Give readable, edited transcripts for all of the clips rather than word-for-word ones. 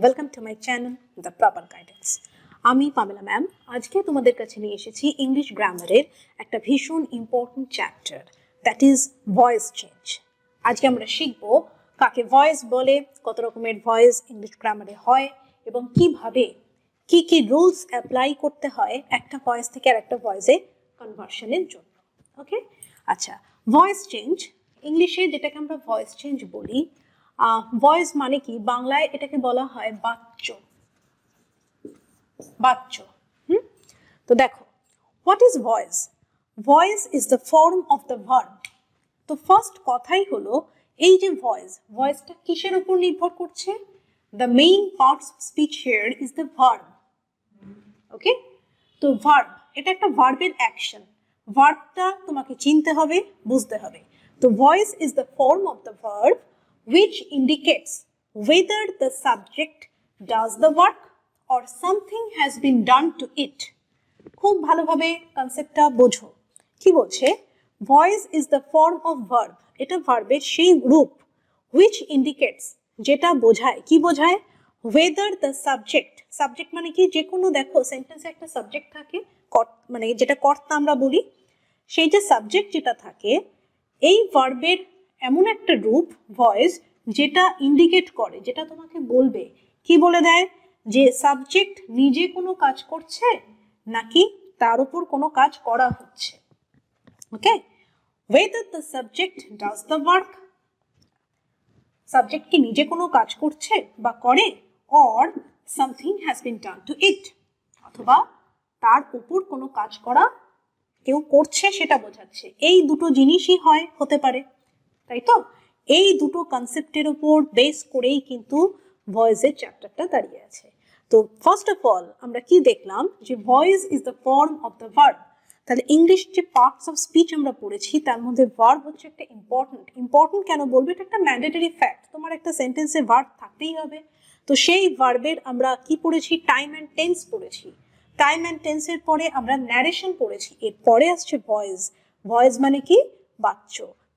Welcome to my channel the proper guidance. আমি Pamela ma'am আজকে তোমাদের কাছে নিয়ে এসেছি ইংলিশ গ্রামারের একটা ভীষণ important chapter, that is voice change. আজকে আমরা শিখব কাকে ভয়েস বলে, কত রকমের ভয়েস ইংলিশ গ্রামারে হয় এবং কিভাবে কি কি রুলস অ্যাপ্লাই করতে হয় একটা ভয়েস থেকে আর একটা ভয়েসে কনভার্সনের জন্য। ওকে, আচ্ছা, ভয়েস চেঞ্জ ইংলিশে যেটাকে আমরা ভয়েস চেঞ্জ বলি, ভয়েস মানে কি, বাংলায় এটাকে বলা হয় বাচ্য। বাচ্য। তো দেখো, what is voice? Voice is the form of the verb. তো ফার্স্ট কথাই হলো এই যে ভয়েসটা কিসের উপর নির্ভর করছে? The main parts of speech here is the verb. Okay, তো ভার্ব এটা একটা ভার্বের অ্যাকশন। ভার্বটা তোমাকে চিনতে হবে, বুঝতে হবে। তো voice is the form of the verb which indicates whether the subject does the work or something has been done to it. খুব ভালোভাবে কনসেপ্টটা বোঝো। কি বলছে? Voice is the form of verb, এটা ভার্বের সেই রূপ, which indicates যেটা বোঝায়, কি বোঝায়? whether the subject, সাবজেক্ট মানে কি, যে কোনো দেখো সেন্টেন্সে একটা সাবজেক্ট থাকে, মানে যেটা কর্তা আমরা বলি, সেই যে সাবজেক্ট যেটা থাকে এই ভার্বের এমন একটা রূপ ভয়েস যেটা ইন্ডিকেট করে, যেটা তোমাকে বলবে, কি বলে দেয়, যে সাবজেক্ট নিজে কোনো কাজ করছে নাকি তার উপর কোনো কাজ করা হচ্ছে। ওকে, whether the subject does the work, subject কি নিজে কোনো কাজ করছে বা করে, or something has been done to it, অথবা তার উপর কোনো কাজ করা কেউ করছে সেটা বোঝাচ্ছে। এই দুটো জিনিসই হতে পারে, তাই তো? এই দুটো কনসেপ্টের উপর বেস করেই কিন্তু ভয়েসের চ্যাপ্টারটা দাঁড়িয়ে আছে। তো ফার্স্ট অফ অল আমরা কি দেখলাম, যে voice is the form of the verb. তাহলে ইংলিশ যে পার্টস অফ স্পিচ আমরা পড়েছি তার মধ্যে ভার্ব হচ্ছে একটা ইম্পর্টেন্ট কেন বলবো, এটা একটা ম্যান্ডেটরি ফ্যাক্ট, তোমার একটা সেন্টেন্সে ভার্ব থাকতেই হবে। তো সেই ভার্বের আমরা কি পড়েছি? টাইম অ্যান্ড টেন্স পড়েছি। টাইম অ্যান্ড টেন্সের পরে আমরা ন্যারেশন পড়েছি, এরপরে আসছে ভয়েস। ভয়েস মানে কি? বাচ্য।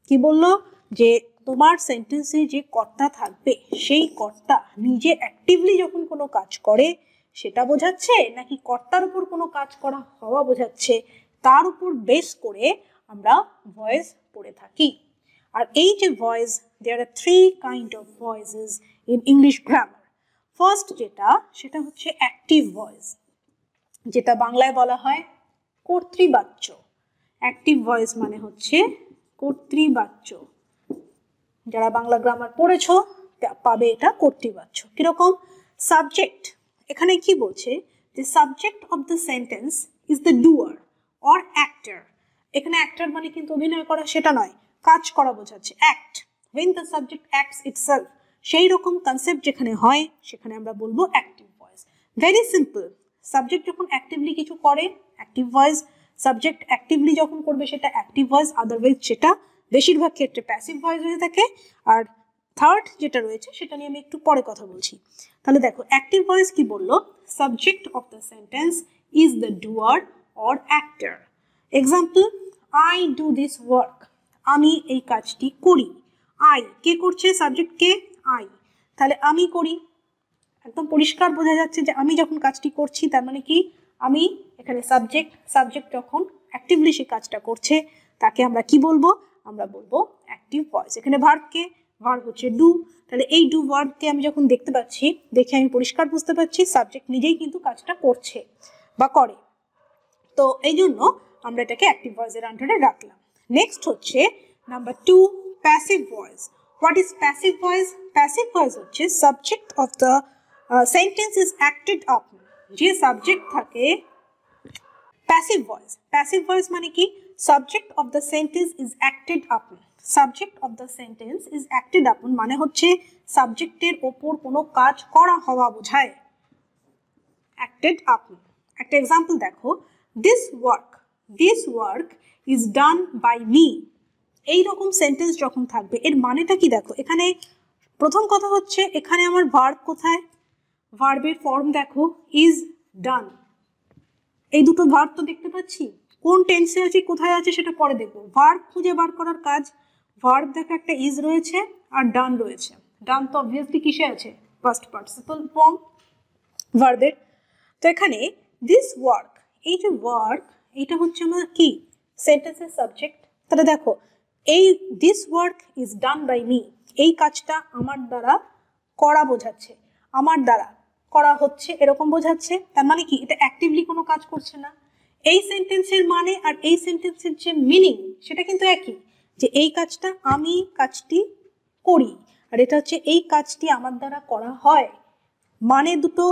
কি বললো? যে তোমার সেন্টেন্সে যে কর্তা থাকবে সেই কর্তা নিজে অ্যাক্টিভলি যখন কোনো কাজ করে সেটা বোঝাচ্ছে, নাকি কর্তার উপর কোনো কাজ করা হওয়া বোঝাচ্ছে, তার উপর বেস করে আমরা ভয়েস পড়ে থাকি। আর এই যে voice, there are three kind of voices in English grammar. First যেটা, সেটা হচ্ছে অ্যাক্টিভ ভয়েস, যেটা বাংলায় বলা হয় কর্তৃবাচ্য। অ্যাক্টিভ ভয়েস মানে হচ্ছে কর্তৃবাচ্য। যারা বাংলা গ্রামার পড়েছো পাবে এটা কর্তৃবাচ্য। কিরকম? সাবজেক্ট, এখানে কি বলছে, যে subject of the sentence is the doer or actor. এখানে অ্যাক্টর মানে কিন্তু অভিনয় করা সেটা নয়, কাজ করা বোঝাচ্ছে, act. when the subject acts itself, সেই রকম কনসেপ্ট যেখানে হয় সেখানে আমরা বলবো active voice. Very simple, subject যখন অ্যাক্টিভলি কিছু করে অ্যাক্টিভ ভয়েস, সাবজেক্ট অ্যাক্টিভলি যখন করবে সেটা অ্যাক্টিভ ভয়েস, আদারওয়াইজ সেটা বেশিরভাগ ক্ষেত্রে প্যাসিভ ভয়েস হয়ে থাকে। আর থার্ড যেটা রয়েছে সেটা নিয়ে আমি একটু পরে কথা বলছি। তাহলে দেখো, অ্যাক্টিভ ভয়েস কি বললো, subject of the sentence is the doer or actor. Example, I do this work, আমি এই কাজটি করি। আই, কে করছে? সাবজেক্ট কে? আই। তাহলে আমি করি, একদম পরিষ্কার বোঝা যাচ্ছে যে আমি যখন কাজটি করছি তার মানে কি, আমি এখানে সাবজেক্ট যখন অ্যাক্টিভলি সে কাজটা করছে তাকে আমরা কি বলবো? আমরা বলবো অ্যাক্টিভ ভয়েস। এখানে ভার্ব হচ্ছে ডু। তাহলে এই ডু ভার্বকে আমি যখন দেখতে পাচ্ছি, দেখে আমি পরিষ্কার বুঝতে পারছি সাবজেক্ট নিজেই কিন্তু কাজটা করছে বা করে। তো এই জন্য আমরা এটাকে অ্যাক্টিভ ভয়েসের আন্ডারে রাখলাম। নেক্সট হচ্ছে number 2, passive voice. What is passive voice? Passive voice হচ্ছে subject of the sentence is acted upon, যে সাবজেক্ট থাকে। প্যাসিভ ভয়েস মানে কি, subject of the sentence is acted upon. Subject of the sentence is acted upon মানে হচ্ছে সাবজেক্টের ওপর কোনো কাজ করা হওয়া বোঝায়, অ্যাক্টেড আপন। একটা এক্সাম্পল দেখো, this work is done by me. এইরকম সেন্টেন্স যখন থাকবে এর মানেটা কি দেখো, এখানে প্রথম কথা হচ্ছে এখানে আমার ভার্ব কোথায়? ভার্বের ফর্ম দেখো, ইজ ডান। এই দুটো ভার্ব তো দেখতে পাচ্ছি, কোন টেন্সে আছে কোথায় আছে সেটা পরে দেখবো। ভার্ব খুঁজে বার করার কাজ, ভার্ব দেখো একটা ইজ রয়েছে আর ডান রয়েছে। ডান তো অবভিয়াসলি কিসে আছে? past participle form ভার্বের। তো এখানে দিস ওয়ার্ক, এই যে ওয়ার্ক, এটা হচ্ছে আমার কি সেন্টেন্সের সাবজেক্ট। তাহলে দেখো এই this work is done by me, এই কাজটা আমার দ্বারা করা বোঝাচ্ছে, আমার দ্বারা করা হচ্ছে এরকম বোঝাচ্ছে। তার মানে কি এটা অ্যাক্টিভলি কোনো কাজ করছে না। এই সেন্টেন্সের মানে আর এই সেন্টেন্সের যে মিনিং সেটা কিন্তু একই, যে এই কাজটা আমি কাজটি করি, আর এটা হচ্ছে এই কাজটি আমার দ্বারা করা হয়। মানে দুটো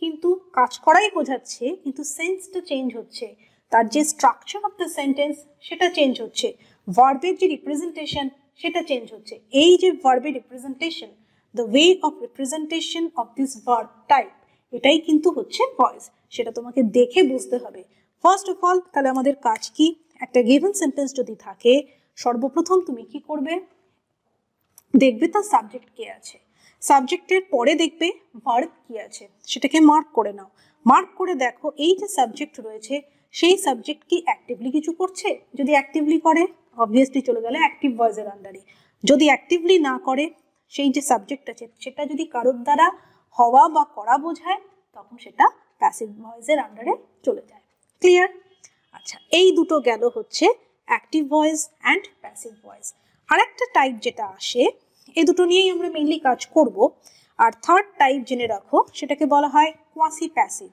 কিন্তু কাজ করাই বোঝাচ্ছে, কিন্তু সেন্সটা চেঞ্জ হচ্ছে, তার যে স্ট্রাকচার অফ দ্য সেন্টেন্স সেটা চেঞ্জ হচ্ছে, ভার্বের যে রিপ্রেজেন্টেশন সেটা চেঞ্জ হচ্ছে। এই যে ভার্বের representation, the way of representation of this verb type, এটাই কিন্তু হচ্ছে ভয়েস। সেটা তোমাকে দেখে বুঝতে হবে। ফার্স্ট অফ অল তাহলে আমাদের কাজ কি, একটা গিভেন সেন্টেন্স যদি থাকে সর্বপ্রথম তুমি কি করবে, দেখবে তার সাবজেক্ট কে আছে, সাবজেক্টের পরে দেখবে ভার্ব কি আছে, সেটাকে মার্ক করে নাও। মার্ক করে দেখো এই যে সাবজেক্ট রয়েছে সেই সাবজেক্ট কি অ্যাক্টিভলি কিছু করছে। যদি অ্যাক্টিভলি করে অবভিয়াসলি চলে গেলে অ্যাক্টিভ ভয়েসের আন্ডারে। যদি অ্যাক্টিভলি না করে, সেই যে সাবজেক্ট আছে সেটা যদি কারোর দ্বারা হওয়া বা করা বোঝায়, তখন সেটা প্যাসিভ ভয়েসের আন্ডারে চলে যায়। ক্লিয়ার? আচ্ছা, এই দুটো গেল হচ্ছে active voice and passive voice. আর একটা টাইপ যেটা আসে, এই দুটো নিয়েই আমরা মেইনলি কাজ করব। আর থার্ড টাইপ জেনে রাখো, সেটাকে বলা হয় কোয়াসি প্যাসিভ।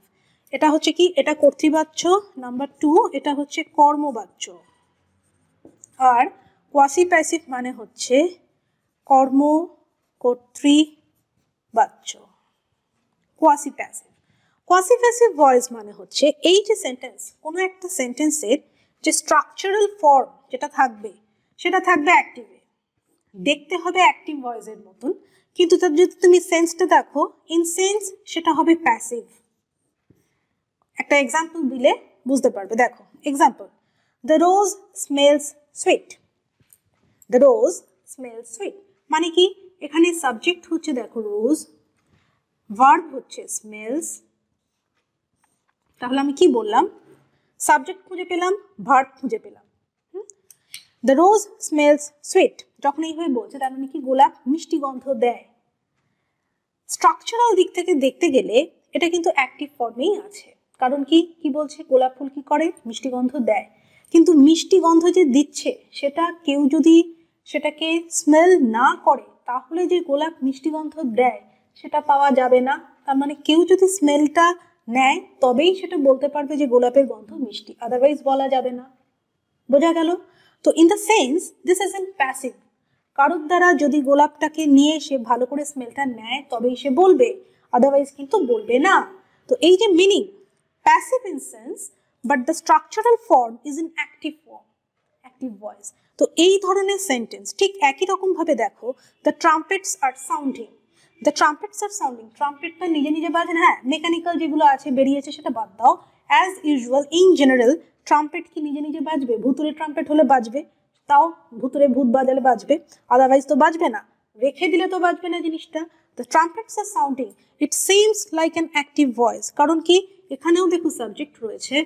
এটা হচ্ছে কি, এটা কর্তৃবাচ্য, নাম্বার 2 এটা হচ্ছে কর্মবাচ্য। আর কোয়াসি প্যাসিভ মানে হচ্ছে কর্ম কর্তৃবাচ্য। Quasi passive, quasi passive voice মানে হচ্ছে এই যে সেন্টেন্স, কোনো একটা সেন্টেন্সের যে স্ট্রাকচারাল ফর্ম যেটা থাকবে সেটা থাকবে অ্যাক্টিভে, দেখতে হবে অ্যাক্টিভ ভয়েসের মতন, কিন্তু তার যদি তুমি সেন্সটা দেখো, ইন সেন্স সেটা হবে প্যাসিভ। একটা এক্সাম্পল দিলে বুঝতে পারবে। দেখো example, the rose smells sweet. The rose smells sweet মানে কি, এখানে সাবজেক্ট হচ্ছে দেখো রোজ, ভার্ব হচ্ছে স্মেলস। তাহলে আমি কি বললাম, সাবজেক্ট খুঁজে পেলাম, ভার্ব খুঁজে পেলাম। দ্য রোজ স্মেলস সুইট যখন এইভাবে বলছে তার মানে কি গোলাপ মিষ্টি গন্ধ দেয়। স্ট্রাকচারাল দিক থেকে দেখতে গেলে এটা কিন্তু অ্যাক্টিভ ফর্মেই আছে, কারণ কি কি বলছে, গোলাপ ফুল কি করে, মিষ্টি গন্ধ দেয়। কিন্তু মিষ্টি গন্ধ যে দিচ্ছে সেটা কেউ যদি সেটাকে স্মেল না করে, তাহলে যে গোলাপ মিষ্টি গন্ধ দেয় সেটা পাওয়া যাবে না। তার মানে কেউ যদি স্মেলটা নেয় তবেই সেটা বলতে পারবে যে গোলাপের গন্ধ মিষ্টি, আদারওয়াইজ বলা যাবে না। বোঝা গেল? তো in the sense this is in passive, কারোর দ্বারা যদি গোলাপটাকে নিয়ে সে ভালো করে স্মেলটা নেয় তবেই সে বলবে, আদারওয়াইজ কিন্তু বলবে না। তো এই যে meaning, passive in sense but the structural form is in active form, active voice. তো এই ধরনের সেন্টেন্স ঠিক একই রকম ভাবে দেখো, the trumpets are sounding. The trumpets are sounding, ট্রাম্পেটটা নিজে নিজে বাজে, হ্যাঁ মেকানিক্যাল যেগুলো আছে বেরিয়েছে সেটা বাদ দাও। As usual in general trumpet কি নিজে নিজে বাজবে? ভুতুরে ট্রাম্পেট হলে বাজবে, তাও ভুতুরে ভূত বাজালে বাজবে, আদারওয়াইজ তো বাজবে না, রেখে দিলে তো বাজবে না জিনিসটা। The trumpets are sounding, it seems like an active voice. কারণ কি, এখানেও দেখো সাবজেক্ট রয়েছে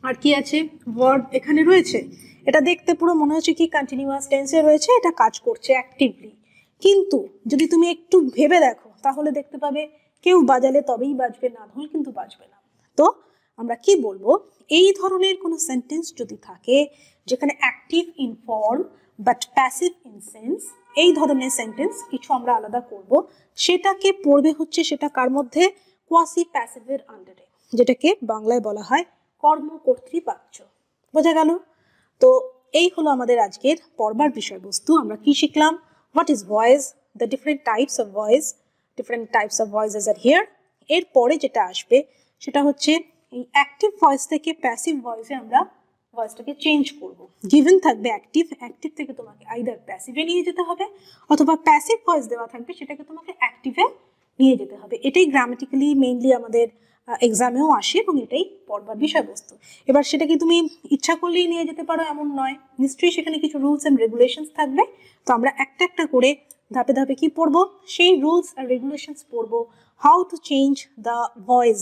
আর কি আছে, ভার্ব এখানে রয়েছে। এটা দেখতে পুরো মনে হচ্ছে কি কন্টিনিউয়াস টেন্সে রয়েছে, এটা কাজ করছে অ্যাক্টিভলি। কিন্তু যদি তুমি একটু ভেবে দেখো তাহলে দেখতে পাবে কেউ বাজালে তবেই বাজবে, না হলে কিন্তু বাজবে না। তো আমরা কি বলবো, এই ধরনের কোনো সেন্টেন্স যদি থাকে যেখানে active in form but passive in sense, এই ধরনের সেন্টেন্স কিছু আমরা আলাদা করব। সেটাকে পড়বে হচ্ছে সেটা কার মধ্যে, কোয়াসি প্যাসিভের আন্ডারে, যেটাকে বাংলায় বলা হয় কর্মকর্তৃবাচ্য। বোঝা গেল? তো এই হলো আমাদের আজকের পড়বার বিষয়বস্তু। আমরা কি শিখলাম, what is voice, the different types of voice, different types of voices R here. এরপরে যেটা আসবে সেটা হচ্ছে এই অ্যাক্টিভ ভয়েস থেকে প্যাসিভ ভয়েসে আমরা ভয়েসটাকে চেঞ্জ করব। গিভেন থাকবে অ্যাক্টিভ, অ্যাক্টিভ থেকে তোমাকে আইদার প্যাসিভে নিয়ে যেতে হবে, অথবা প্যাসিভ ভয়েস দেওয়া থাকবে সেটাকে তোমাকে অ্যাক্টিভে নিয়ে যেতে হবে। এটাই গ্রামাটিক্যালি মেইনলি আমাদের এক্সামেও আসে এবং এটাই পড়বার বিষয়বস্তু। এবার সেটা কি তুমি ইচ্ছা করলেই নিয়ে যেতে পারো এমন নয়, নিশ্চয়ই সেখানে কিছু রুলস অ্যান্ড রেগুলেশনস থাকবে। তো আমরা একটা একটা করে ধাপে ধাপে কি পড়বো, সেই রুলস আর রেগুলেশনস পড়বো, how to change the voice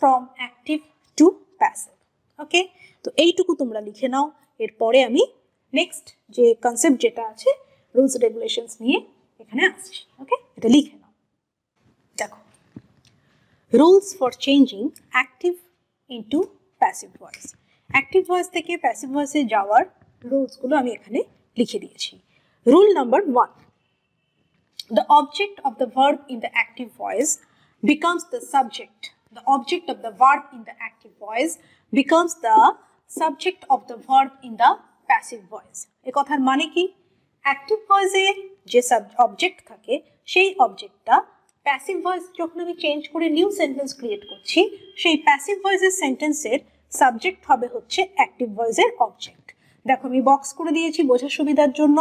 from active to passive. Okay, তো এইটুকু তোমরা লিখে নাও। এরপরে আমি নেক্সট যে কনসেপ্ট যেটা আছে রুলস রেগুলেশনস নিয়ে এখানে আসছি। ওকে, এটা লিখে নাও। দেখো, rules for changing active into passive voice. Active voice থেকে প্যাসিভ ভয়েসে যাওয়ার রুলসগুলো আমি এখানে লিখে দিয়েছি। Rule number 1, the object of the verb in the active voice becomes the subject. The object of the verb in the active voice becomes the subject of the verb in the passive voice. এই কথার মানে কি? Active ভয়েসে যে object থাকে সেই অবজেক্টটা passive voice যখন আমি change করে নিউ সেন্টেন্স ক্রিয়েট করছি, সেই প্যাসিভ ভয়েসের সেন্টেন্সের সাবজেক্ট হবে হচ্ছে অ্যাক্টিভ ভয়েসের অবজেক্ট। দেখো আমি বক্স করে দিয়েছি বোঝার সুবিধার জন্য,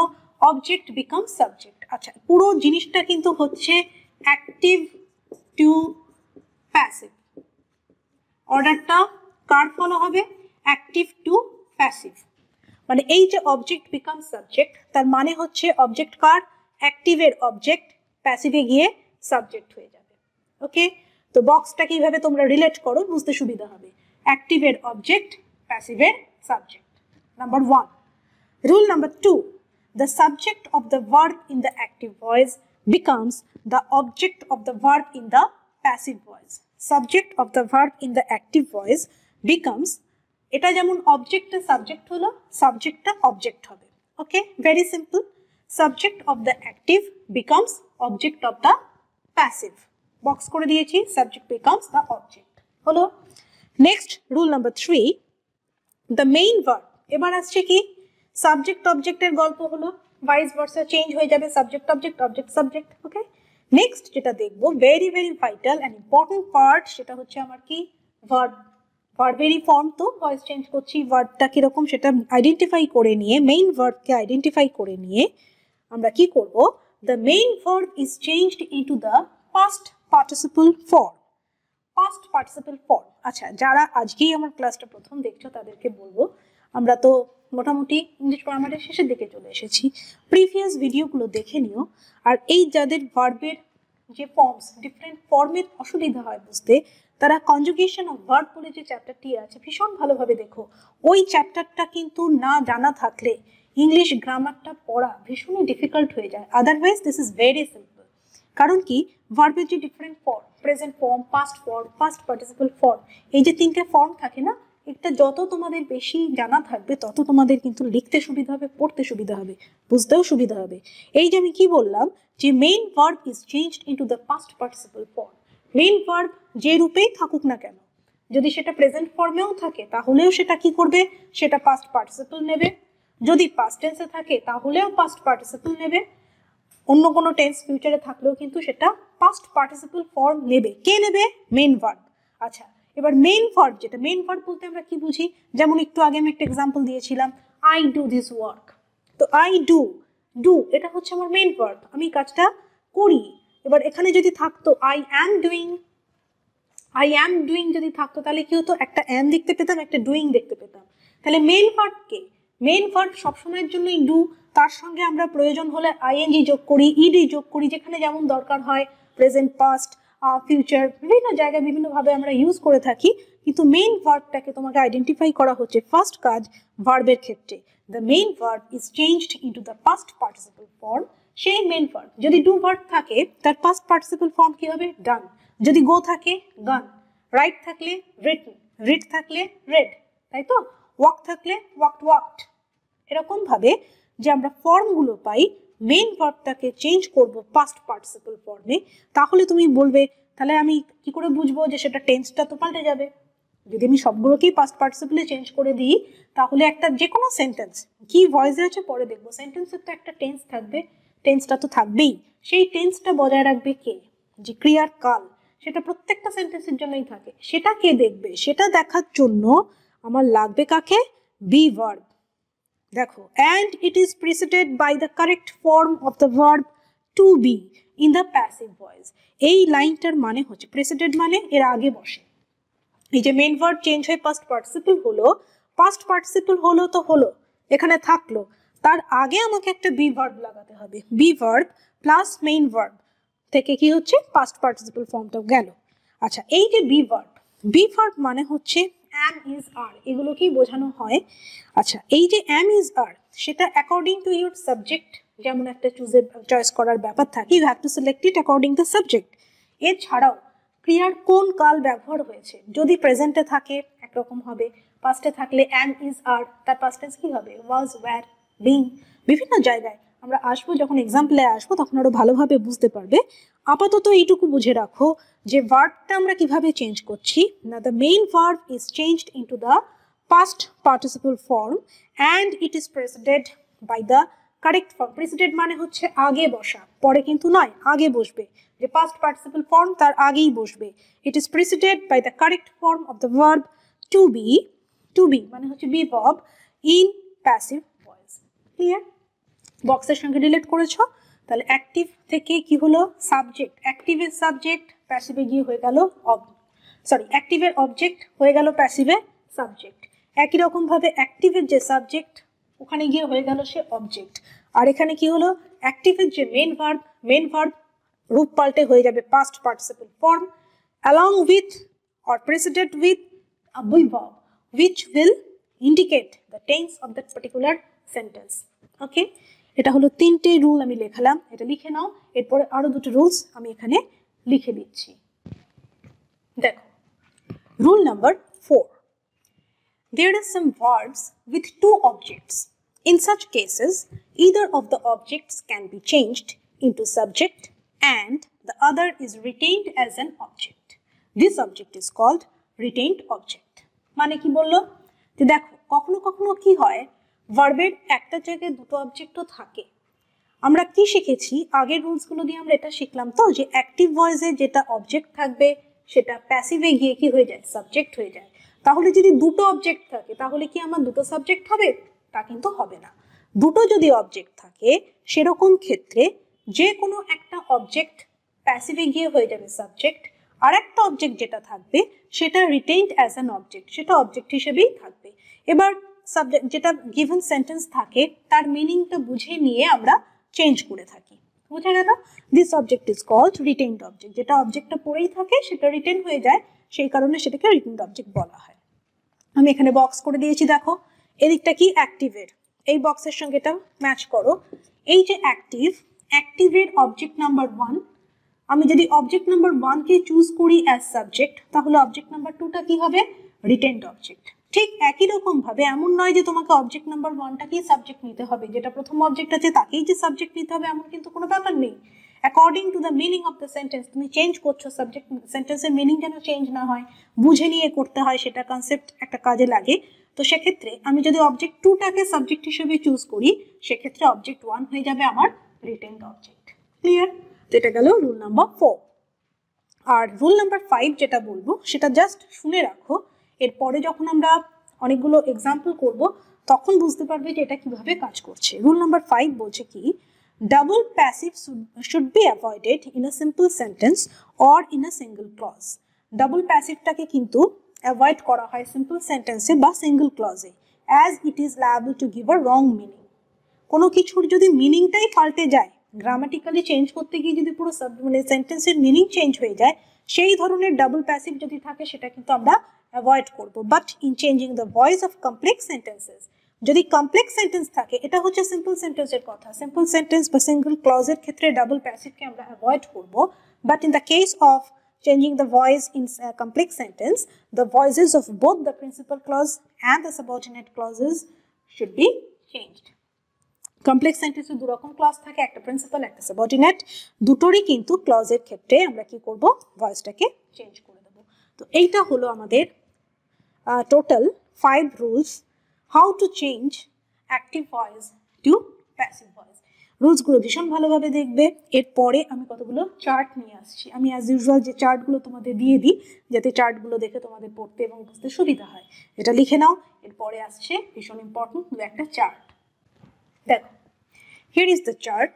অবজেক্ট বিকাম সাবজেক্ট। আচ্ছা, পুরো জিনিসটা কিন্তু হচ্ছে অ্যাক্টিভ টু প্যাসিভ। অর্ডারটা কার ফলো হবে? Active to passive. মানে এই যে অবজেক্ট বিকাম সাবজেক্ট, তার মানে হচ্ছে অবজেক্ট কার? অ্যাক্টিভের অবজেক্ট প্যাসিভে গিয়ে সাবজেক্ট হয়ে যাবে। ওকে, তো বক্সটা কিভাবে তোমরা রিলেট করো বুঝতে সুবিধা হবে। অ্যাক্টিভের অবজেক্ট, প্যাসিভের subject, number 1। Rule number 2, the subject of the verb in the active voice becomes the object of the verb in the passive voice. Subject of the verb in the active voice becomes, এটা যেমন অবজেক্টটা subject হলো, সাবজেক্টটা object হবে। Okay, very simple. Subject of the active becomes object of the passive. Box করে দিয়েছি, subject becomes the object হলো। Next rule number 3, the main verb. এবার আসছে কি? সাবজেক্ট অবজেক্টের গল্প হলো, ভাইস ভার্সা চেঞ্জ হয়ে যাবে, সাবজেক্ট অবজেক্ট, অবজেক্ট সাবজেক্ট। ওকে, নেক্সট যেটা দেখবো, very very vital and important part, সেটা হচ্ছে আমার কি? ভার্ব। ভার্বেরই ফর্ম তো, ভয়েস চেঞ্জ করছি, ভার্বটা কিরকম সেটা আইডেন্টিফাই করে নিয়ে, মেইন ভার্বকে আইডেন্টিফাই করে নিয়ে আমরা কি করব? The main verb is changed into the past participle form. Past participle form. আচ্ছা, যারা আজকেই আমার ক্লাসটা প্রথম দেখছো তাদেরকে বলবো, আমরা তো মোটামুটি ইংলিশ গ্রামারের শেষের দিকে চলে এসেছি, প্রিভিয়াস ভিডিওগুলো দেখে নিও। আর এই যাদের ভার্বের যে ফর্মস, ডিফারেন্ট ফর্মের অসুবিধা হয় বুঝতে, তারা কনজুগেশন অফ ভার্ব বলে যে চ্যাপ্টারটি আছে ভীষণ ভালোভাবে দেখো। ওই চ্যাপ্টারটা কিন্তু না জানা থাকলে ইংলিশ গ্রামারটা পড়া ভীষণই ডিফিকাল্ট হয়ে যায়। Otherwise this is very simple. কারণ কি? ভার্বের যে different form, present form, past form, past participle form, এই যে 3টে ফর্ম থাকে না, এটা যত তোমাদের বেশি জানা থাকবে তত তোমাদের কিন্তু লিখতে সুবিধা হবে, পড়তে সুবিধা হবে, বুঝতেও সুবিধা হবে। এই যে আমি কি বললাম, যে main verb is changed into the past participle form. Main verb যে রূপেই থাকুক না কেন, যদি সেটা প্রেজেন্ট ফর্মেও থাকে তাহলেও সেটা কি করবে? সেটা পাস্ট পার্টিসিপল নেবে। যদি পাস্ট টেন্সে থাকে তাহলেও পাস্ট পার্টিসিপল নেবে। অন্য কোনো টেন্স ফিউচারে থাকলেও কিন্তু সেটা পাস্ট পার্টিসিপল ফর্ম নেবে। কে নেবে? Main verb. আচ্ছা, এবার মেইন ভার্ব যেটা, মেইন ভার্ব বলতে আমরা কি বুঝি? যেমন একটু আগে আমি একটা এক্সাম্পল দিয়েছিলাম, আই ডু দিস ওয়ার্ক। তো আই ডু, ডু এটা হচ্ছে আমার মেইন ভার্ব, আমি কাজটা করি। এবার এখানে যদি থাকতো I am doing, I am doing যদি থাকতো তাহলে কি হতো? একটা অ্যাম দেখতে পেতাম, একটা ডুইং দেখতে পেতাম। তাহলে মেইন ভার্ব কে? মেইন ভার্ব সবসময়ের জন্যই ডু, তার সঙ্গে আমরা প্রয়োজন হলে আইএনজি যোগ করি, ইডি যোগ করি, যেখানে যেমন দরকার হয়, প্রেজেন্ট, পাস্ট, ফিউচার, বিভিন্ন জায়গায় বিভিন্নভাবে আমরা ইউজ করে থাকি। কিন্তু মেইন ভার্বটাকে তোমাকে আইডেন্টিফাই করা হচ্ছে ফার্স্ট কাজ ভার্বের ক্ষেত্রে। The main verb is changed into the past participle form. সেই মেইন ভার্ব, যদি ডু ভার্ব থাকে তার পাস্ট পার্টিসিপল ফর্ম কি হবে? ডান। যদি গো থাকে, গান। রাইট থাকলে রিটন, রিড থাকলে রেড, তাই তো? ওয়াক থাকলে ওয়াকড, ওয়াকড। এরকম ভাবে যে আমরা ফর্মগুলো পাই, মেইন ভার্বটাকে চেঞ্জ করব পাস্ট পার্টিসিপল ফর্মে, তাহলে তুমি বলবে তাহলে আমি কি করে বুঝবো যে সেটা টেন্সটা তো পাল্টে যাবে? যদি আমি সবগুলোকেই পাস্ট পার্টিসিপলে চেঞ্জ করে দিই তাহলে একটা যে কোনো সেন্টেন্স কি ভয়েসে আছে পরে দেখবো, সেন্টেন্সের তো একটা টেন্স থাকবে, টেন্সটা তো থাকবেই। সেই টেন্সটা বজায় রাখবে কে? যে ক্রিয়ার কাল, সেটা প্রত্যেকটা সেন্টেন্সের জন্যই থাকে। সেটা কে দেখবে? সেটা দেখার জন্য আমার লাগবে কাকে? Be verb. দেখো, and it is preceded by the correct form of the verb to be in the passive voice. এই লাইনটার মানে হচ্ছে preceded মানে এর আগে বসে। এই যে মেইন ভার্ব চেঞ্জ হয়ে পাস্ট পার্টিসিপল হলো, পাস্ট পার্টিসিপল হলো তো হলো, এখানে থাকলো, তার আগে আমাকে একটা বি ভার্ব লাগাতে হবে। Be verb plus main verb থেকে কি হচ্ছে? পাস্ট পার্টিসিপল ফর্মটা গেল। আচ্ছা, এই যে বি ভার্ব মানে হচ্ছে am is are, এগুলোকেই বোঝানো হয়। আচ্ছা, এই যে am is are সেটা অ্যাকর্ডিং টু ইউর সাবজেক্ট, যেমন একটা চয়েস করার ব্যাপার থাকে, you have to select it according to subject. এছাড়াও ক্রিয়ার কোন কাল ব্যবহার হয়েছে, যদি প্রেজেন্টে থাকে একরকম হবে, পাস্টে থাকলে অ্যাম, ইজ, আর, তার পাস্ট টেন্স কি হবে, ওয়াজ, ওয়্যার, বিং। বিভিন্ন জায়গায় আমরা আসবো, যখন এক্সাম্পলে আসবো তখন আরো ভালোভাবে বুঝতে পারবে। আপাতত এইটুকু বুঝে রাখো যে ভার্বটা আমরা কিভাবে চেঞ্জ করছি না, the main verb is changed into the past participle form and it is preceded by the correct form. Preceded মানে হচ্ছে আগে বসা, পরে কিন্তু নয়, আগে বসবে, যে past participle form তার আগেই বসবে। It is preceded by the correct form of the verb to be, to be মানে হচ্ছে be verb in passive voice. Clear? বক্সের সঙ্গে রিলেট করেছো, তাহলে অ্যাক্টিভ থেকে কি হলো সাবজেক্ট, অ্যাক্টিভের সাবজেক্ট প্যাসিভে গিয়ে হয়ে গেল অ্যাক্টিভের অবজেক্ট হয়ে গেল প্যাসিভে সাবজেক্ট। একই রকম ভাবে অ্যাক্টিভের যে সাবজেক্ট ওখানে গিয়ে হয়ে গেল সে অবজেক্ট। আর এখানে কি হলো, অ্যাক্টিভের যে মেন ভার্ব রূপ পাল্টে হয়ে যাবে past participle form along with or preceded with a verb which will indicate the tense of that particular sentence. ওকে, এটা হলো তিনটে রুল আমি লেখালাম, এটা লিখে নাও। এরপরে আরো দুটো রুলস আমি এখানে লিখে দিচ্ছি। দেখো, rule number 4, there are some verbs with two objects. In such cases, either of the objects can be changed into subject and the other is retained as an object. This object is called retained object. মানে কি বললো, যে দেখো কখনো কখনো কি হয়, ভার্বের একটা জায়গায় দুটো অবজেক্টও থাকে। আমরা কি শিখেছি, আগের রুলসগুলো দিয়ে আমরা এটা শিখলাম তো, যে অ্যাক্টিভ ভয়েসে যেটা অবজেক্ট থাকবে সেটা প্যাসিভে গিয়ে কি হয়ে যায়, সাবজেক্ট হয়ে যায়। তাহলে যদি দুটো অবজেক্ট থাকে তাহলে কি আমার দুটো সাবজেক্ট হবে, তা কিন্তু হবে না। দুটো যদি অবজেক্ট থাকে সেরকম ক্ষেত্রে যে কোনো একটা অবজেক্ট প্যাসিভে গিয়ে হয়ে যাবে সাবজেক্ট, আর একটা অবজেক্ট যেটা থাকবে সেটা রিটেইনড অ্যাজ অ্যান অবজেক্ট, সেটা অবজেক্ট হিসেবেই থাকবে। এবার সাবজেক্ট যেটা গিভেন সেন্টেন্স থাকে তার মিনিংটা বুঝে নিয়ে আমরা চেঞ্জ করে থাকি, বুঝা গেল? This object is called retained object, যেটা অবজেক্টটা পড়েই থাকে সেটা রিটেইন হয়ে যায়, সেই কারণে সেটাকে রিটেইনড অবজেক্ট বলা হয়। আমি এখানে বক্স করে দিয়েছি, দেখো এদিকটা কি অ্যাক্টিভের, এই বক্সের সঙ্গে এটা ম্যাচ করো। এই যে অ্যাক্টিভের অবজেক্ট নাম্বার 1, আমি যদি অবজেক্ট নাম্বার 1 কে চুজ করি অ্যাজ সাবজেক্ট, তাহলে অবজেক্ট নাম্বার 2টা কি হবে, রিটেইনড অবজেক্ট। ঠিক একই রকম ভাবে এমন নয় যে তোমাকে অবজেক্ট নাম্বার 1টাকেই সাবজেক্ট নিতে হবে, যেটা প্রথম অবজেক্ট আছে তাকেই যে সাবজেক্ট নিতে হবে এমন কিন্তু কোনো ব্যাপার নেই। According to the meaning of the sentence তুমি চেঞ্জ করছো, সাবজেক্ট সেন্টেন্সের মিনিং যেন চেঞ্জ না হয়, বুঝে নিয়ে করতে হয়, সেটা কনসেপ্ট একটা কাজে লাগে। তো সেক্ষেত্রে আমি যদি অবজেক্ট 2টাকে সাবজেক্ট হিসেবে চুজ করি, সেক্ষেত্রে অবজেক্ট 1 হয়ে যাবে আমার রিটেইনড অবজেক্ট। ক্লিয়ার? যেটা গেল রুল নাম্বার 4। আর রুল নাম্বার 5 যেটা বলবো সেটা জাস্ট শুনে রাখো, এরপরে যখন আমরা অনেকগুলো এক্সাম্পল করব তখন বুঝতে পারবে যে এটা কিভাবে কাজ করছে। রুল নাম্বার 5 বলছে কি, double passive should be avoided in a simple sentence or in a single clause. Double প্যাসিভটাকে কিন্তু অ্যাভয়েড করা হয় সিম্পল সেন্টেন্সে বা সিঙ্গল ক্লজে, as it is liable to give a wrong meaning. কোনো কিছুর যদি মিনিংটাই পাল্টে যায়, গ্রামাটিক্যালি চেঞ্জ করতে গিয়ে যদি পুরো মানে সেন্টেন্সের মিনিং চেঞ্জ হয়ে যায়, সেই ধরনের ডাবল প্যাসিভ যদি থাকে সেটা কিন্তু আমরা অ্যাভয়েড করব। But in changing the voice of complex sentences, যদি কমপ্লেক্স সেন্টেন্স থাকে, এটা হচ্ছে সিম্পল সেন্টেন্সের কথা, সিম্পল সেন্টেন্স বা সিঙ্গল ক্লজের ক্ষেত্রে ডাবল প্যাসিভকে আমরা অ্যাভয়েড করব। But in the case of changing the voice in a complex sentence, the voices of both the principal clause and the subordinate clauses should be changed. Complex সেন্টেন্সে দু রকম clause থাকে, একটা principal একটা subordinate, দুটোরই কিন্তু ক্লজের ক্ষেত্রে আমরা কি করব, ভয়েসটাকে চেঞ্জ করে দেব। তো এইটা হলো আমাদের total 5 rules how to change active voice to passive voice. রুলসগুলো ভীষণ ভালোভাবে দেখবে। এরপরে আমি কতগুলো চার্ট নিয়ে আসছি, আমি অ্যাজ ইউজুয়াল যে চার্টগুলো তোমাদের দিয়ে দিই যাতে চার্টগুলো দেখে তোমাদের পড়তে এবং বুঝতে সুবিধা হয়, এটা লিখে নাও। এরপরে আসছে ভীষণ ইম্পর্টেন্ট দু একটা চার্ট। দেখো, here is the chart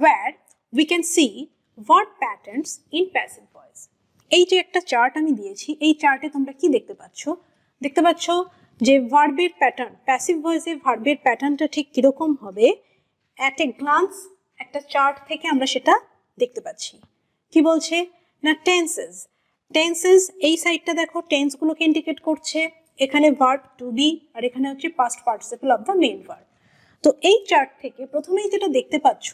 where we can see verb patterns in passive voice. এই যে একটা চার্ট আমি দিয়েছি, এই চার্টে তোমরা কি দেখতে পাচ্ছ? দেখতে পাচ্ছ যে ভার্বের প্যাটার্ন, প্যাসিভ ভয়েসে ভার্বের প্যাটার্নটা ঠিক কিরকম হবে, অ্যাট এ গ্লান্স একটা চার্ট থেকে আমরা সেটা দেখতে পাচ্ছি। কি বলছে না, টেন্সেস। টেন্সেস এই সাইডটা দেখো, টেন্সগুলোকে ইন্ডিকেট করছে, এখানে ভার্ব টু বি আর এখানে হচ্ছে past participle of the main verb. তো এই চার্ট থেকে প্রথমেই যেটা দেখতে পাচ্ছ,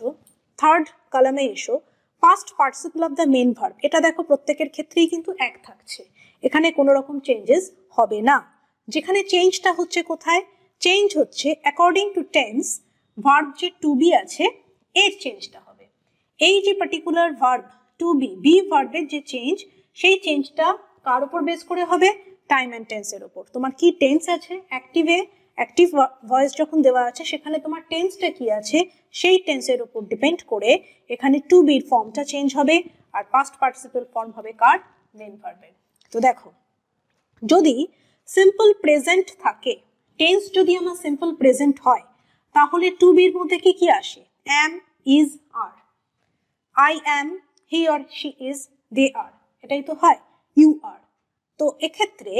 থার্ড কলামে এসো, past participle of the main verb, এটা দেখো প্রত্যেকের ক্ষেত্রেই কিন্তু এক থাকছে, এখানে কোনো রকম চেঞ্জেস হবে না। যেখানে চেঞ্জটা হচ্ছে কোথায়, চেঞ্জ হচ্ছে অ্যাকর্ডিং টু টেন্স, ভার্ব যে টু বি আছে এর চেঞ্জটা হবে। এই যে particular verb to be, be ভার্বের যে চেঞ্জ, সেই চেঞ্জটা কার উপর বেস করে হবে, টাইম অ্যান্ড টেন্সের উপর। তোমার কি টেন্স আছে অ্যাক্টিভে, অ্যাক্টিভ ভয়েস যখন দেওয়া আছে সেখানে তোমার টেন্সটা কি আছে সেই টেন্সের উপর ডিপেন্ড করে এখানে টু বির ফর্মটা চেঞ্জ হবে, আর পাস্ট পার্টিসিপল ফর্ম হবে কার, মেন ভার্বের। তো দেখো যদি সিম্পল প্রেজেন্ট থাকে, টেন্স যদি আমার সিম্পল প্রেজেন্ট হয়, তাহলে টু বির মধ্যে কি কি আসে, am, is, are. I am, he or she is, they are, এটাই তো হয়, ইউ আর। তো এক্ষেত্রে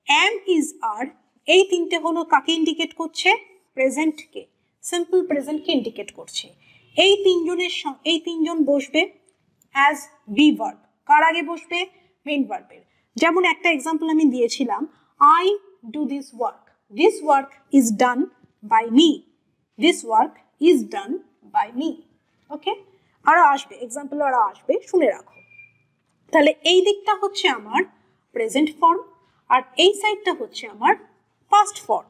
অ্যাম, ইজ, আর এই তিনটে হলো কাকে ইন্ডিকেট করছে, প্রেজেন্টকে, সিম্পল প্রেজেন্টকে ইন্ডিকেট করছে। এই তিনজন বসবে অ্যাজ বি ভার্ব, কার আগে বসবে, মেন ভার্বের। যেমন একটা এক্সাম্পল আমি দিয়েছিলাম, I do this work is done by me, this work is done by me. Okay, আরো আসবে এক্সাম্পল, আরো আসবে, শুনে রাখো। তাহলে এই দিকটা হচ্ছে আমার প্রেজেন্ট ফর্ম, আর এই সাইডটা হচ্ছে আমার পাস্ট ফর্ম।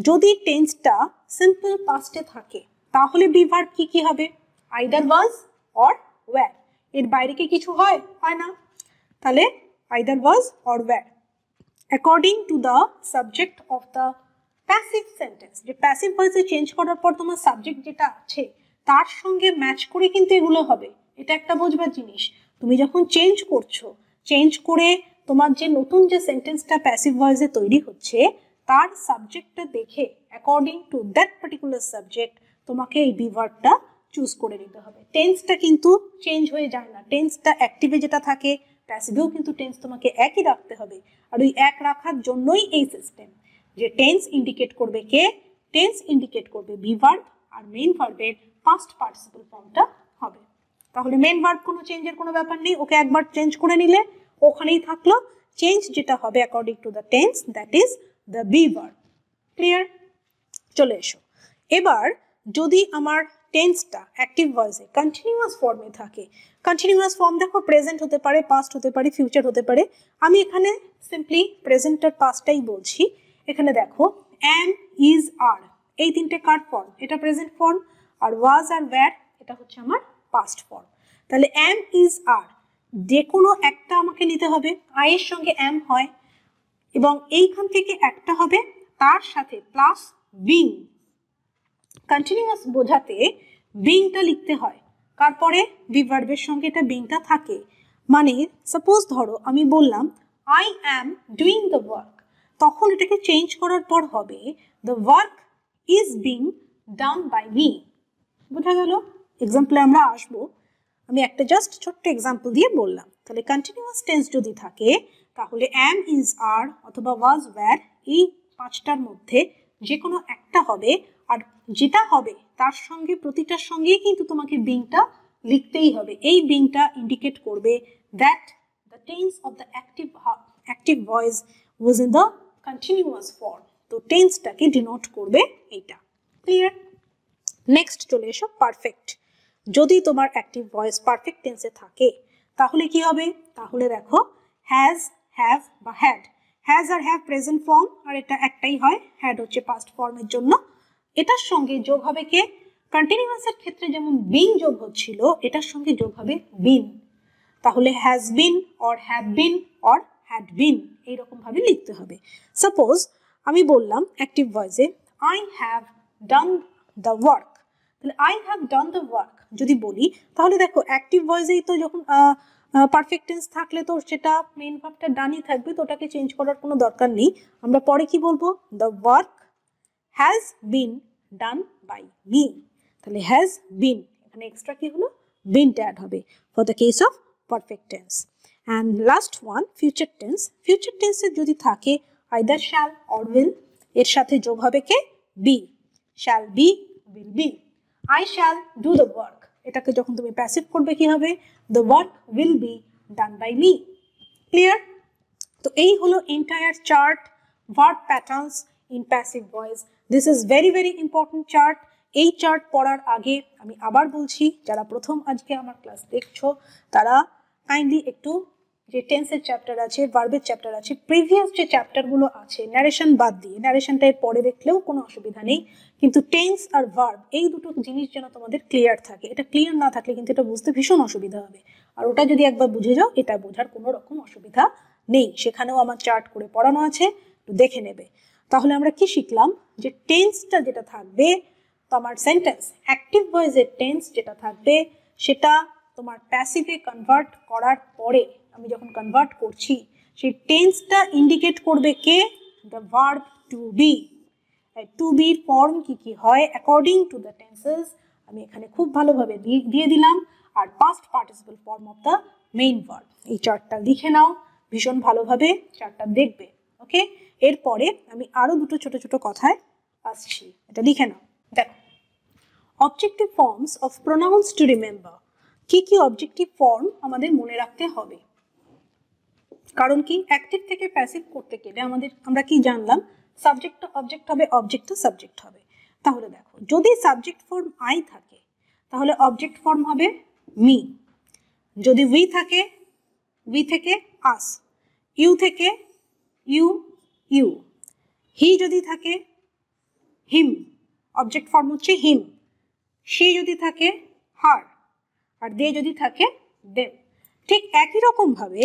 যদি টেন্সটা সিম্পল পাস্টে থাকে তাহলে বি ভার্ব কি কি হবে, আইদার ওয়াজ অর ওয়্যার, এর বাইরে কি কিছু হয় না। তাহলে either was or were according to the subject of the passive sentence. যে প্যাসিভ ভয়েসে চেঞ্জ করার পর তোমার সাবজেক্ট যেটা আছে তার সঙ্গে ম্যাচ করে কিন্তু এগুলো হবে, এটা একটা বোঝবার জিনিস। তুমি যখন চেঞ্জ করছো, চেঞ্জ করে তোমার যে নতুন যে সেন্টেন্সটা প্যাসিভ ভয়েসে তৈরি হচ্ছে তার সাবজেক্টটা দেখে according to that particular subject তোমাকে এই বি ভার্বটা চুজ করে নিতে হবে। টেন্সটা কিন্তু চেঞ্জ হয়ে যায় না, টেন্সটা অ্যাক্টিভে যেটা থাকে প্যাসিভেও কিন্তু টেন্স তোমাকে একই রাখতে হবে। আর ওই এক রাখার জন্যই এই সিস্টেম, যে টেন্স ইন্ডিকেট করবে কে, টেন্স ইন্ডিকেট করবে বি ভার্ব, আর মেইন ভার্বের পাস্ট পার্টিসিপল ফর্মটা হবে। তাহলে মেইন ভার্ব কোনো চেঞ্জের কোনো ব্যাপার নেই, ওকে একবার চেঞ্জ করে নিলে ওখানেই থাকলো। চেঞ্জ যেটা হবে according to the tense, that is the be verb. Clear? চলে এসো এবার, যদি আমার টেন্সটা অ্যাক্টিভ ভয়েসে কন্টিনিউয়াস ফর্মে থাকে, কন্টিনিউয়াস ফর্ম দেখো প্রেজেন্ট হতে পারে, পাস্ট হতে পারে, ফিউচার হতে পারে, আমি এখানে সিম্পলি প্রেজেন্টের পাস্টটাই বলছি। এখানে দেখো অ্যাম, ইজ, আর এই তিনটে কার ফর্ম, এটা প্রেজেন্ট ফর্ম, আর ওয়াজ আর ওয়্যার এটা হচ্ছে আমার পাস্ট ফর্ম। তাহলে অ্যাম, ইজ, আর যে কোনো একটা আমাকে নিতে হবে, আই এর সঙ্গে অ্যাম হয় এবং এইখান থেকে একটা হবে তার সাথে প্লাস বিং। কন্টিনিউয়াস বোঝাতে বিংটা লিখতে হয়, তারপরে বি ভার্বের সঙ্গে এটা বিংটা থাকে। মানে সাপোজ ধরো আমি বললাম I am doing the work, তখন এটাকে চেঞ্জ করার পর হবে the work is being done by me. বোঝা গেল? এক্সাম্পলে আমরা আসবো, আমি একটা জাস্ট ছোট্ট এক্সাম্পল দিয়ে বললাম। তাহলে কন্টিনিউয়াস টেন্স যদি থাকে তাহলে অ্যাম, ইজ, আর অথবা ওয়াজ, ওয়্যার এই পাঁচটার মধ্যে যে কোনো একটা হবে, আর যেটা হবে তার সঙ্গে প্রতিটার সঙ্গেই কিন্তু তোমাকে বিংটা লিখতেই হবে। এই বিংটা ইন্ডিকেট করবে that the tense of the active voice was in the continuous form. তো টেন্সটাকে ডিনোট করবে এইটা। ক্লিয়ার? নেক্সট চলে এসো পারফেক্ট। যদি তোমার অ্যাক্টিভ ভয়েস পারফেক্ট টেন্সে থাকে তাহলে কি হবে, তাহলে দেখো হ্যাজ, হ্যাভ বা হ্যাড। হ্যাজ আর হ্যাভ প্রেজেন্ট ফর্ম, আর এটা একটাই হয়, হ্যাড হচ্ছে পাস্ট ফর্মের জন্য। এটার সঙ্গে যোগ হবে কে, কন্টিনিউয়াসের ক্ষেত্রে যেমন বিন যোগ হচ্ছিল এটার সঙ্গে যোগ হবে বিন। তাহলে has been or have been or had been এইরকম ভাবে লিখতে হবে। সাপোজ আমি বললাম অ্যাক্টিভ ভয়েসে I have done the work, তাহলে I have done the work যদি বলি, তাহলে দেখো অ্যাক্টিভ ভয়েসেই তো যখন পারফেক্ট টেন্স থাকলে তো সেটা মেইন ভার্বটা ডানই থাকবে, তো ওটাকে চেঞ্জ করার কোনো দরকার নেই। আমরা পরে কি বলবো, the work has been done by me. তাহলে হ্যাজ বিন, এখানে এক্সট্রা কি হলো, বিনটা অ্যাড হবে for the case of perfect tense. And last one future tense. Future টেন্সে যদি থাকে আইদার শ্যাল অর উইল, এর সাথে যোগ হবে কে, be. Shall be, will be. I shall do the work, এটাকে যখন তুমি প্যাসিভ করবে কি হবে, the work will be done by me. Clear? তো এই হলো entire chart, verb patterns in passive voice. This is very very important chart. এই চার্ট পড়ার আগে আমি আবার বলছি, যারা প্রথম আজকে আমার ক্লাস দেখছো তারা কাইন্ডলি একটু যে টেন্সের চ্যাপ্টার আছে, ভার্বের চ্যাপ্টার আছে, প্রিভিয়াস যে চ্যাপ্টারগুলো আছে নারেশন বাদ দিয়ে, নারেশনটা এর পরে দেখলেও কোনো অসুবিধা নেই, কিন্তু টেন্স আর ভার্ব এই দুটো জিনিস যেন তোমাদের ক্লিয়ার থাকে। এটা ক্লিয়ার না থাকলে কিন্তু এটা বুঝতে ভীষণ অসুবিধা হবে। আর ওটা যদি একবার বুঝে যাও, এটা বোঝার কোনো রকম অসুবিধা নেই। সেখানেও আমার চার্ট করে পড়ানো আছে, একটু দেখে নেবে। তাহলে আমরা কি শিখলাম, যে টেন্সটা যেটা থাকবে তোমার সেন্টেন্স, অ্যাক্টিভ ভয়েসের টেন্স যেটা থাকবে সেটা তোমার প্যাসিভে কনভার্ট করার পরে, আমি যখন কনভার্ট করছি সেই টেন্সটা ইন্ডিকেট করবে কে, the verb to be. To বির ফর্ম কি কি হয় অ্যাকর্ডিং টু দ্য টেন্সেস আমি এখানে খুব ভালোভাবে দিয়ে দিলাম। আর past participle form of the main verb, এই চার্টটা লিখে নাও, ভীষণ ভালোভাবে চার্টটা দেখবে। ওকে, এরপরে আমি আরো দুটো ছোট ছোট কথায় আসছি, এটা লিখে নাও। দেখো, objective forms of pronouns to remember. কি কি অবজেক্টিভ ফর্ম আমাদের মনে রাখতে হবে? কারণ কি, অ্যাক্টিভ থেকে প্যাসিভ করতে গেলে আমরা কি জানলাম, সাবজেক্ট অবজেক্ট হবে, অবজেক্ট সাবজেক্ট হবে। তাহলে দেখো, যদি সাবজেক্ট ফর্ম আই থাকে তাহলে অবজেক্ট ফর্ম হবে মি। যদি উই থাকে, উই থেকে আস। ইউ থেকে ইউ, ইউ। হি যদি থাকে হিম, অবজেক্ট ফর্ম হচ্ছে হিম। সে যদি থাকে হার, আর দে যদি থাকে দেম। ঠিক একই রকম ভাবে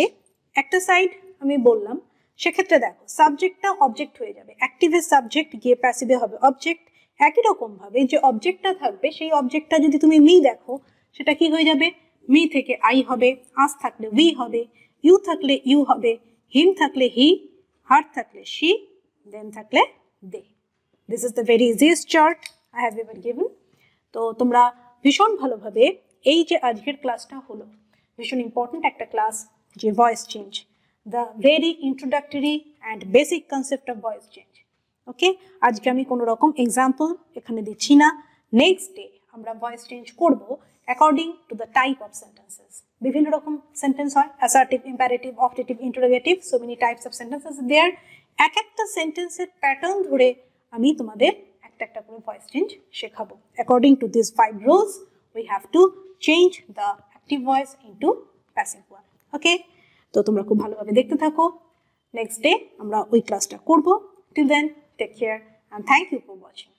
একটা সাইড আমি বললাম, সেক্ষেত্রে দেখো সাবজেক্টটা অবজেক্ট হয়ে যাবে, অ্যাক্টিভের সাবজেক্ট গিয়ে প্যাসিভে হবে অবজেক্ট। একই রকম ভাবে যে অবজেক্টটা থাকবে সেই অবজেক্টটা যদি তুমি মি দেখো, সেটা কি হয়ে যাবে, মি থেকে আই হবে, আস থাকলে উই হবে, ইউ থাকলে ইউ হবে, হিম থাকলে হি, হার থাকলে শি, দেম থাকলে they. This is the very easiest chart I have ever given. তো তোমরা ভীষণ ভালোভাবে, এই যে আজকের ক্লাসটা হলো ভীষণ ইম্পর্টেন্ট একটা ক্লাস, যে voice change, the very introductory and basic concept of voice change. Okay, আজকে আমি কোনো রকম এক্সাম্পল এখানে দিচ্ছি না। নেক্সট ডে আমরা ভয়েস চেঞ্জ করব according to the type of sentences. বিভিন্ন রকম সেন্টেন্স হয়, assertive, imperative, optative, interrogative, so many types of sentences there. এক একটা সেন্টেন্সের প্যাটার্ন ধরে আমি তোমাদের একটা একটা করে ভয়েস চেঞ্জ শেখাবো। According to this 5 rules we have to change the active voice into passive one. ওকে, তো তোমরা খুব ভালোভাবে দেখতে থাকো। নেক্সট ডে আমরা ওই ক্লাসটা করব। Till then, take care and thank you for watching.